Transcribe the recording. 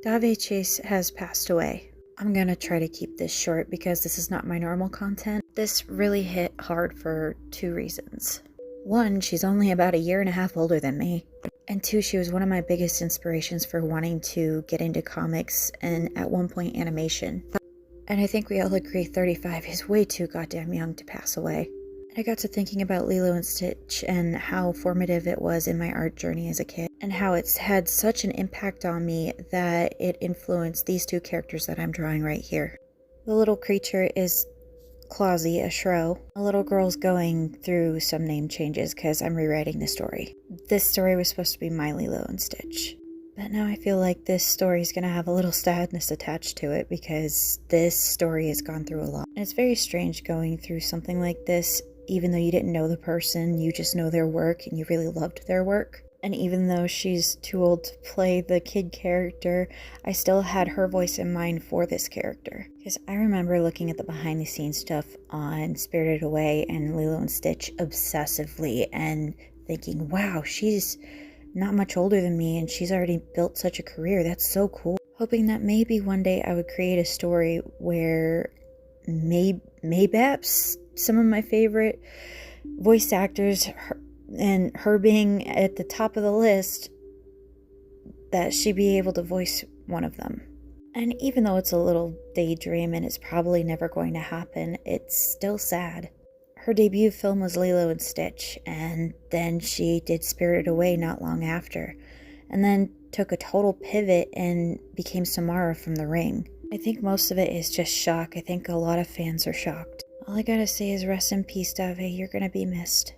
Daveigh Chase has passed away. I'm gonna try to keep this short because this is not my normal content. This really hit hard for two reasons. One, she's only about a year and a half older than me. And two, she was one of my biggest inspirations for wanting to get into comics and at one point animation. And I think we all agree 35 is way too goddamn young to pass away. I got to thinking about Lilo and Stitch and how formative it was in my art journey as a kid, and how it's had such an impact on me that it influenced these two characters that I'm drawing right here. The little creature is Clausy, a shrow. A little girl's going through some name changes because I'm rewriting the story. This story was supposed to be my Lilo and Stitch. But now I feel like this story is going to have a little sadness attached to it because this story has gone through a lot. And it's very strange going through something like this, even though you didn't know the person, you just know their work and you really loved their work. And even though she's too old to play the kid character, I still had her voice in mind for this character. Because I remember looking at the behind the scenes stuff on Spirited Away and Lilo and Stitch obsessively and thinking, wow, she's not much older than me and she's already built such a career. That's so cool. Hoping that maybe one day I would create a story where maybe some of my favorite voice actors, and her being at the top of the list, that she'd be able to voice one of them. And even though it's a little daydream and it's probably never going to happen, it's still sad. Her debut film was Lilo and Stitch, and then she did Spirited Away not long after, and then took a total pivot and became Samara from The Ring. I think most of it is just shock. I think a lot of fans are shocked. All I gotta say is rest in peace, Daveigh. You're gonna be missed.